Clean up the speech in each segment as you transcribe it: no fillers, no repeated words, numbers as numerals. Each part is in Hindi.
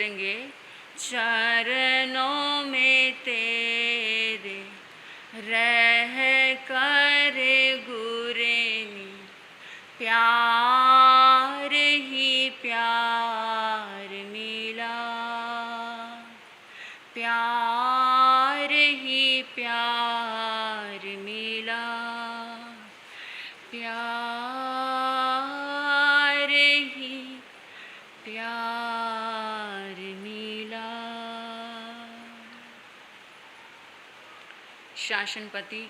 बोलेंगे, चरणों में तेरे रह कर गुरेनी, प्यार ही प्यार मिला, प्यार ही प्यार मिला, प्यार ही प्यार मिला। शासनपति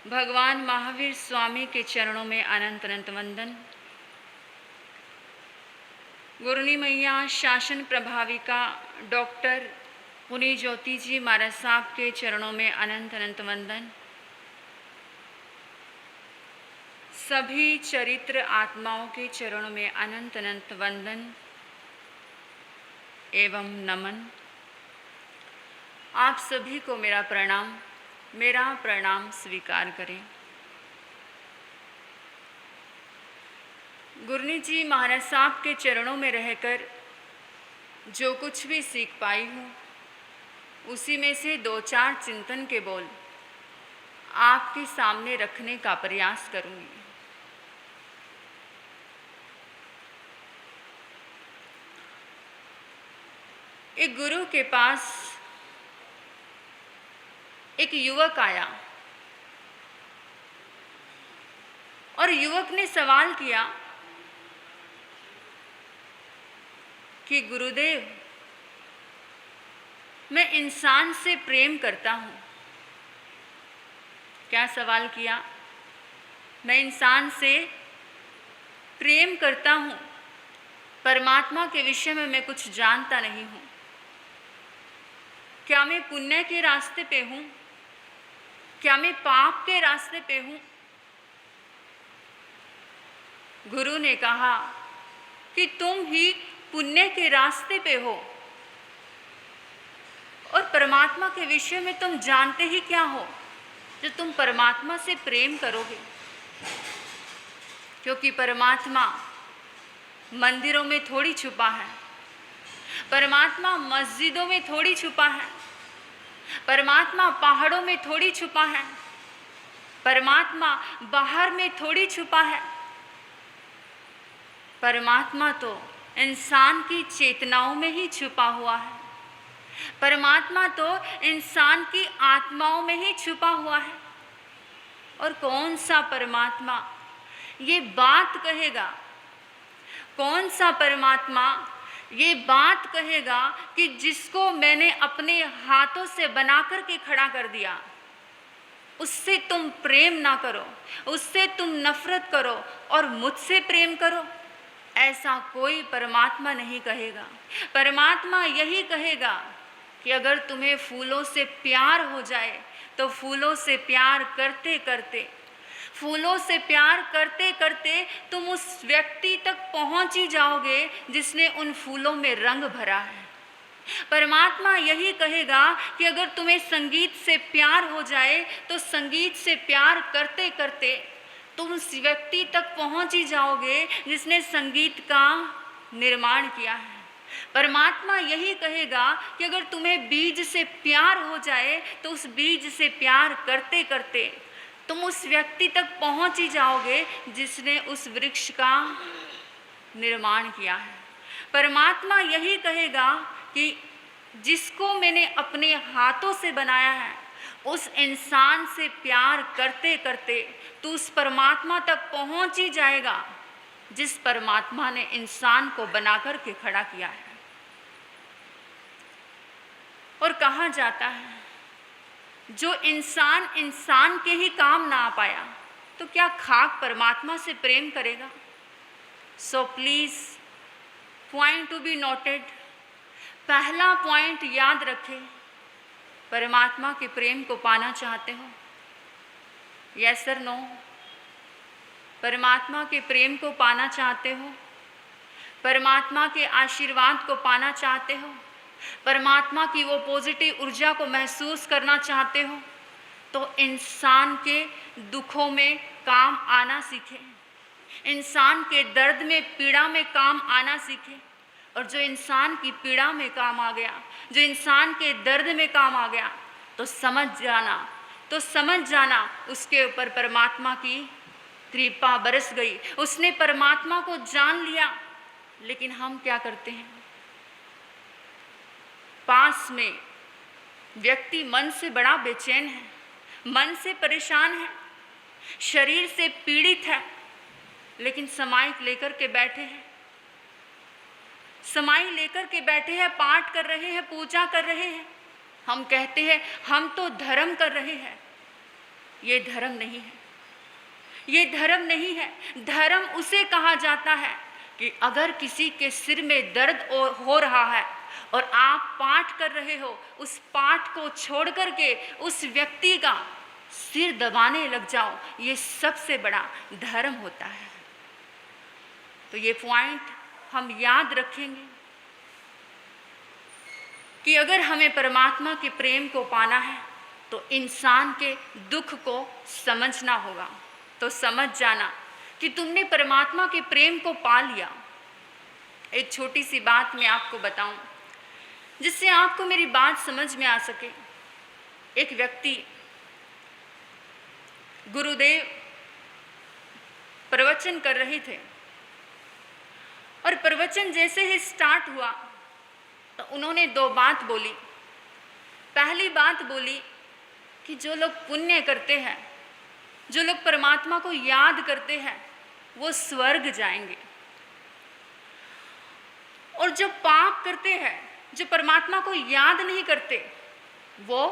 भगवान महावीर स्वामी के चरणों में अनंत अनंत वंदन। गुरुनी मैया शासन प्रभाविका डॉक्टर पुनी ज्योति जी महाराज साहब के चरणों में अनंत अनंत वंदन। सभी चरित्र आत्माओं के चरणों में अनंत अनंत वंदन एवं नमन। आप सभी को मेरा प्रणाम स्वीकार करें। गुरनी जी महाराज साहब के चरणों में रहकर जो कुछ भी सीख पाई हूँ, उसी में से 2-4 चिंतन के बोल आपके सामने रखने का प्रयास करूँगी। एक गुरु के पास एक युवक आया और युवक ने सवाल किया कि गुरुदेव, मैं इंसान से प्रेम करता हूँ। क्या सवाल किया? मैं इंसान से प्रेम करता हूँ, परमात्मा के विषय में मैं कुछ जानता नहीं हूँ। क्या मैं पुण्य के रास्ते पे हूँ? क्या मैं पाप के रास्ते पे हूँ? गुरु ने कहा कि तुम ही पुण्य के रास्ते पे हो और परमात्मा के विषय में तुम जानते ही क्या हो जो तुम परमात्मा से प्रेम करोगे। क्योंकि परमात्मा मंदिरों में थोड़ी छुपा है, परमात्मा मस्जिदों में थोड़ी छुपा है, परमात्मा पहाड़ों में थोड़ी छुपा है, परमात्मा बाहर में थोड़ी छुपा है। परमात्मा तो इंसान की चेतनाओं में ही छुपा हुआ है। परमात्मा तो इंसान की आत्माओं में ही छुपा हुआ है। और कौन सा परमात्मा ये बात कहेगा, कौन सा परमात्मा ये बात कहेगा कि जिसको मैंने अपने हाथों से बना कर के खड़ा कर दिया, उससे तुम प्रेम ना करो, उससे तुम नफरत करो और मुझसे प्रेम करो? ऐसा कोई परमात्मा नहीं कहेगा। परमात्मा यही कहेगा कि अगर तुम्हें फूलों से प्यार हो जाए तो फूलों से प्यार करते करते, फूलों से प्यार करते करते तुम उस व्यक्ति तक पहुंच ही जाओगे जिसने उन फूलों में रंग भरा है। परमात्मा यही कहेगा कि अगर तुम्हें संगीत से प्यार हो जाए तो संगीत से प्यार करते करते तुम उस व्यक्ति तक पहुंच ही जाओगे जिसने संगीत का निर्माण किया है। परमात्मा यही कहेगा कि अगर तुम्हें बीज से प्यार हो जाए तो उस बीज से प्यार करते करते तुम उस व्यक्ति तक पहुंच ही जाओगे जिसने उस वृक्ष का निर्माण किया है। परमात्मा यही कहेगा कि जिसको मैंने अपने हाथों से बनाया है, उस इंसान से प्यार करते करते तू उस परमात्मा तक पहुंच ही जाएगा जिस परमात्मा ने इंसान को बनाकर के खड़ा किया है। और कहा जाता है जो इंसान इंसान के ही काम ना आ पाया तो क्या खाक परमात्मा से प्रेम करेगा? So please point to be noted, पहला पॉइंट याद रखें, परमात्मा के प्रेम को पाना चाहते हो? यस और नो? परमात्मा के प्रेम को पाना चाहते हो? परमात्मा के आशीर्वाद को पाना चाहते हो? परमात्मा की वो पॉजिटिव ऊर्जा को महसूस करना चाहते हो? तो इंसान के दुखों में काम आना सीखें, इंसान के दर्द में, पीड़ा में काम आना सीखें। और जो इंसान की पीड़ा में काम आ गया, जो इंसान के दर्द में काम आ गया, तो समझ जाना उसके ऊपर परमात्मा की कृपा बरस गई, उसने परमात्मा को जान लिया। लेकिन हम क्या करते हैं? पास में व्यक्ति मन से बड़ा बेचैन है, मन से परेशान है, शरीर से पीड़ित है, लेकिन समाई लेकर के बैठे हैं, समाई लेकर के बैठे हैं, पाठ कर रहे हैं, पूजा कर रहे हैं। हम कहते हैं हम तो धर्म कर रहे हैं। ये धर्म नहीं है, ये धर्म नहीं है। धर्म उसे कहा जाता है कि अगर किसी के सिर में दर्द हो रहा है और आप पाठ कर रहे हो, उस पाठ को छोड़ करके उस व्यक्ति का सिर दबाने लग जाओ, ये सबसे बड़ा धर्म होता है। तो ये पॉइंट हम याद रखेंगे कि अगर हमें परमात्मा के प्रेम को पाना है तो इंसान के दुख को समझना होगा। तो समझ जाना कि तुमने परमात्मा के प्रेम को पा लिया। एक छोटी सी बात मैं आपको बताऊं जिससे आपको मेरी बात समझ में आ सके। एक व्यक्ति, गुरुदेव प्रवचन कर रहे थे और प्रवचन जैसे ही स्टार्ट हुआ तो उन्होंने दो बात बोली। पहली बात बोली कि जो लोग पुण्य करते हैं, जो लोग परमात्मा को याद करते हैं, वो स्वर्ग जाएंगे, और जो पाप करते हैं, जो परमात्मा को याद नहीं करते, वो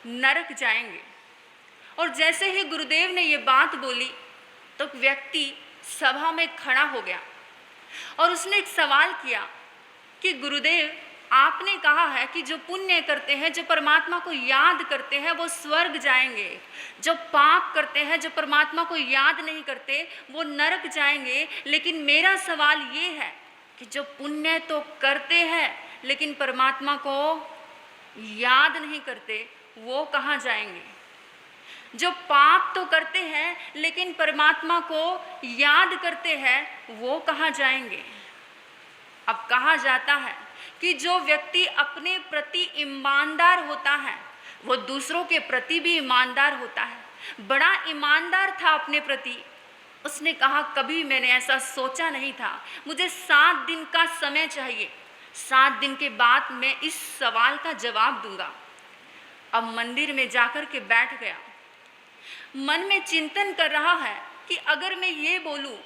नरक जाएंगे। और जैसे ही गुरुदेव ने ये बात बोली तो व्यक्ति सभा में खड़ा हो गया और उसने एक सवाल किया कि गुरुदेव, आपने कहा है कि जो पुण्य करते हैं, जो परमात्मा को याद करते हैं, वो स्वर्ग जाएंगे, जो पाप करते हैं, जो परमात्मा को याद नहीं करते, वो नरक जाएंगे। लेकिन मेरा सवाल ये है कि जो पुण्य तो करते हैं लेकिन परमात्मा को याद नहीं करते, वो कहाँ जाएंगे? जो पाप तो करते हैं लेकिन परमात्मा को याद करते हैं, वो कहाँ जाएंगे? अब कहा जाता है कि जो व्यक्ति अपने प्रति ईमानदार होता है, वो दूसरों के प्रति भी ईमानदार होता है। बड़ा ईमानदार था अपने प्रति। उसने कहा, कभी मैंने ऐसा सोचा नहीं था, मुझे 7 दिन का समय चाहिए, 7 दिन के बाद मैं इस सवाल का जवाब दूंगा। अब मंदिर में जाकर के बैठ गया, मन में चिंतन कर रहा है कि अगर मैं ये बोलूं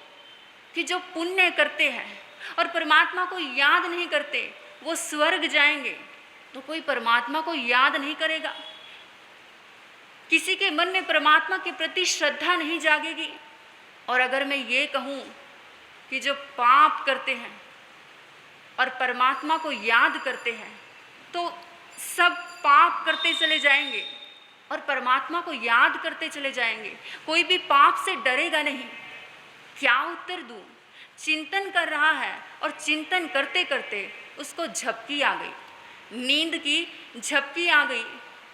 कि जो पुण्य करते हैं और परमात्मा को याद नहीं करते, वो स्वर्ग जाएंगे, तो कोई परमात्मा को याद नहीं करेगा, किसी के मन में परमात्मा के प्रति श्रद्धा नहीं जागेगी। और अगर मैं ये कहूँ कि जो पाप करते हैं और परमात्मा को याद करते हैं, तो सब पाप करते चले जाएंगे और परमात्मा को याद करते चले जाएंगे, कोई भी पाप से डरेगा नहीं। क्या उत्तर दूँ? चिंतन कर रहा है और चिंतन करते करते उसको झपकी आ गई, नींद की झपकी आ गई।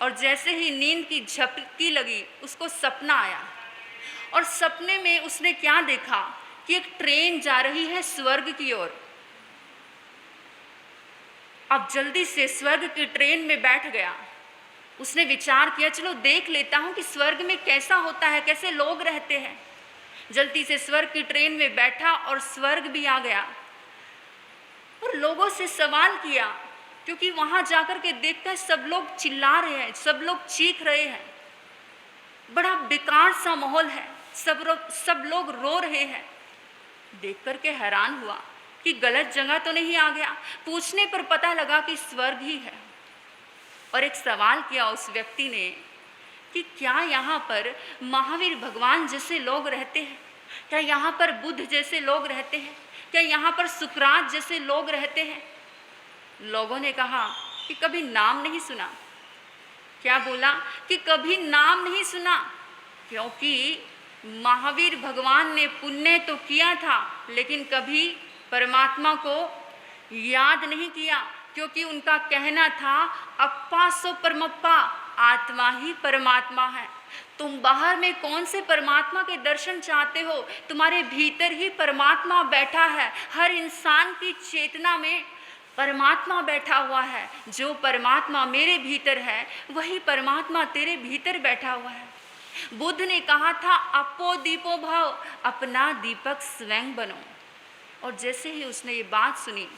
और जैसे ही नींद की झपकी लगी, उसको सपना आया और सपने में उसने क्या देखा कि एक ट्रेन जा रही है स्वर्ग की ओर। अब जल्दी से स्वर्ग की ट्रेन में बैठ गया। उसने विचार किया, चलो देख लेता हूँ कि स्वर्ग में कैसा होता है, कैसे लोग रहते हैं। जल्दी से स्वर्ग की ट्रेन में बैठा और स्वर्ग भी आ गया और लोगों से सवाल किया, क्योंकि वहाँ जाकर के देखता है सब लोग चिल्ला रहे हैं, सब लोग चीख रहे हैं, बड़ा बेकार सा माहौल है, सब लोग रो रहे हैं। देख कर के हैरान हुआ कि गलत जगह तो नहीं आ गया। पूछने पर पता लगा कि स्वर्ग ही है। और एक सवाल किया उस व्यक्ति ने कि क्या यहाँ पर महावीर भगवान जैसे लोग रहते हैं? क्या यहाँ पर बुद्ध जैसे लोग रहते हैं? क्या यहाँ पर सुकरात जैसे लोग रहते हैं? लोगों ने कहा कि कभी नाम नहीं सुना। क्या बोला? कि कभी नाम नहीं सुना, क्योंकि महावीर भगवान ने पुण्य तो किया था लेकिन कभी परमात्मा को याद नहीं किया, क्योंकि उनका कहना था अप्पा सो परमप्पा, आत्मा ही परमात्मा है। तुम बाहर में कौन से परमात्मा के दर्शन चाहते हो? तुम्हारे भीतर ही परमात्मा बैठा है। हर इंसान की चेतना में परमात्मा बैठा हुआ है। जो परमात्मा मेरे भीतर है वही परमात्मा तेरे भीतर बैठा हुआ है। बुद्ध ने कहा था, अपो दीपो भाव, अपना दीपक स्वयं बनो। और जैसे ही उसने ये बात सुनी,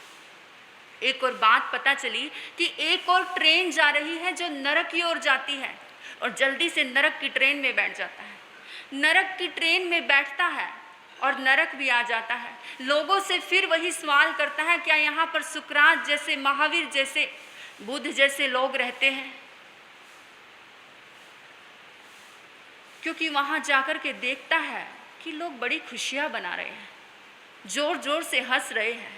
एक और बात पता चली कि एक और ट्रेन जा रही है जो नरक की ओर जाती है, और जल्दी से नरक की ट्रेन में बैठ जाता है। नरक की ट्रेन में बैठता है और नरक भी आ जाता है। लोगों से फिर वही सवाल करता है, क्या यहाँ पर सुकरात जैसे, महावीर जैसे, बुद्ध जैसे लोग रहते हैं? क्योंकि वहाँ जाकर के देखता है कि लोग बड़ी खुशियाँ बना रहे हैं, जोर जोर से हंस रहे हैं,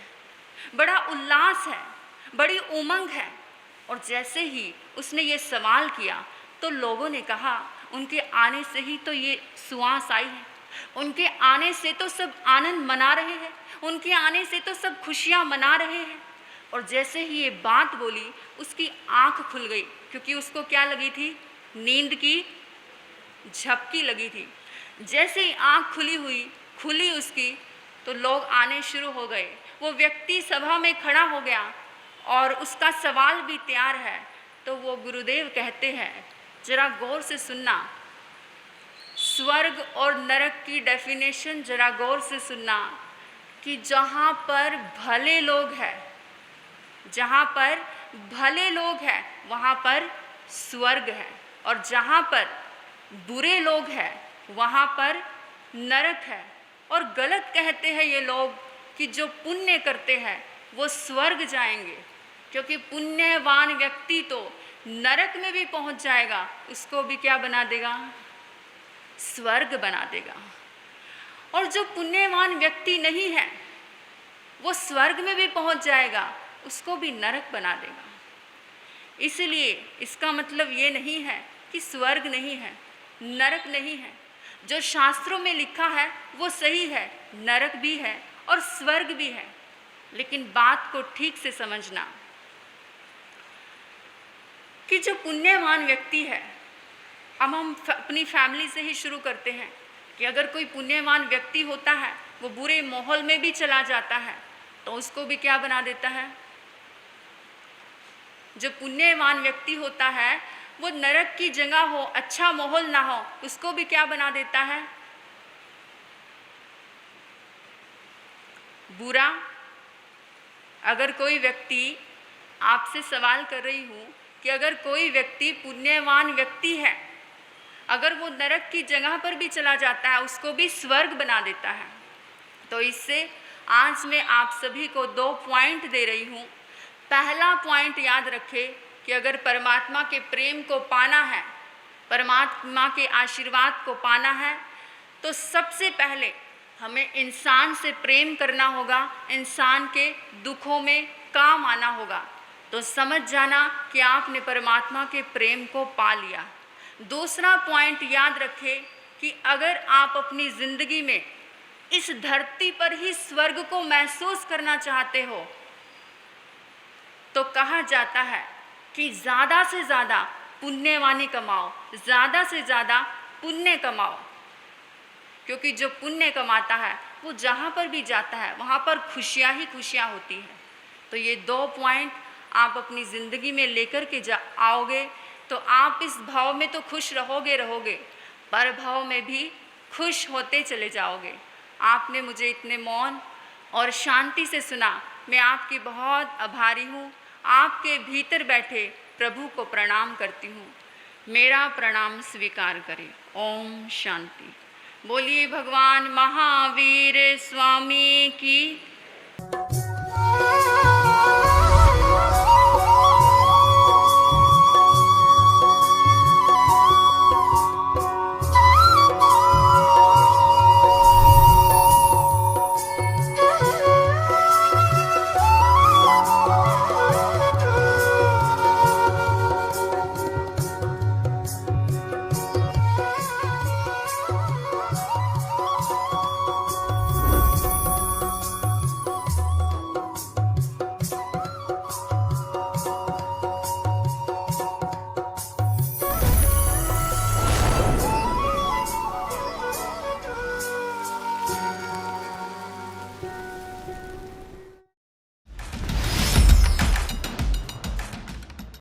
बड़ा उल्लास है, बड़ी उमंग है। और जैसे ही उसने ये सवाल किया तो लोगों ने कहा, उनके आने से ही तो ये सुवास आई है, उनके आने से तो सब आनंद मना रहे हैं, उनके आने से तो सब खुशियाँ मना रहे हैं। और जैसे ही ये बात बोली, उसकी आँख खुल गई, क्योंकि उसको क्या लगी थी? नींद की झपकी लगी थी। जैसे ही आँख खुली उसकी, तो लोग आने शुरू हो गए। वो व्यक्ति सभा में खड़ा हो गया और उसका सवाल भी तैयार है। तो वो गुरुदेव कहते हैं, जरा गौर से सुनना, स्वर्ग और नरक की डेफिनेशन जरा गौर से सुनना, कि जहाँ पर भले लोग हैं, जहाँ पर भले लोग हैं वहाँ पर स्वर्ग है, और जहाँ पर बुरे लोग हैं वहाँ पर नरक है। और गलत कहते हैं ये लोग कि जो पुण्य करते हैं वो स्वर्ग जाएंगे, क्योंकि पुण्यवान व्यक्ति तो नरक में भी पहुंच जाएगा, उसको भी क्या बना देगा? स्वर्ग बना देगा। और जो पुण्यवान व्यक्ति नहीं है वो स्वर्ग में भी पहुंच जाएगा, उसको भी नरक बना देगा। इसलिए इसका मतलब ये नहीं है कि स्वर्ग नहीं है, नरक नहीं है। जो शास्त्रों में लिखा है वो सही है, नरक भी है और स्वर्ग भी है। लेकिन बात को ठीक से समझना कि जो पुण्यवान व्यक्ति है, अब हम अपनी फैमिली से ही शुरू करते हैं कि अगर कोई पुण्यवान व्यक्ति होता है, वो बुरे माहौल में भी चला जाता है तो उसको भी क्या बना देता है? जो पुण्यवान व्यक्ति होता है वो नरक की जगह हो, अच्छा माहौल ना हो, उसको भी क्या बना देता है? बुरा। अगर कोई व्यक्ति, आपसे सवाल कर रही हूँ कि अगर कोई व्यक्ति पुण्यवान व्यक्ति है, अगर वो नरक की जगह पर भी चला जाता है, उसको भी स्वर्ग बना देता है। तो इससे आज मैं आप सभी को 2 पॉइंट दे रही हूँ। पहला पॉइंट याद रखें कि अगर परमात्मा के प्रेम को पाना है, परमात्मा के आशीर्वाद को पाना है, तो सबसे पहले हमें इंसान से प्रेम करना होगा, इंसान के दुखों में काम आना होगा। तो समझ जाना कि आपने परमात्मा के प्रेम को पा लिया। दूसरा पॉइंट याद रखें कि अगर आप अपनी ज़िंदगी में इस धरती पर ही स्वर्ग को महसूस करना चाहते हो, तो कहा जाता है कि ज़्यादा से ज़्यादा पुण्यवानी कमाओ, ज़्यादा से ज़्यादा पुण्य कमाओ, क्योंकि जो पुण्य कमाता है वो जहाँ पर भी जाता है वहाँ पर खुशियाँ ही खुशियाँ होती हैं। तो ये 2 पॉइंट आप अपनी ज़िंदगी में लेकर के आओगे तो आप इस भाव में तो खुश रहोगे, पर भाव में भी खुश होते चले जाओगे। आपने मुझे इतने मौन और शांति से सुना, मैं आपकी बहुत आभारी हूँ। आपके भीतर बैठे प्रभु को प्रणाम करती हूँ, मेरा प्रणाम स्वीकार करें। ओम शांति। बोलिए भगवान महावीर स्वामी की।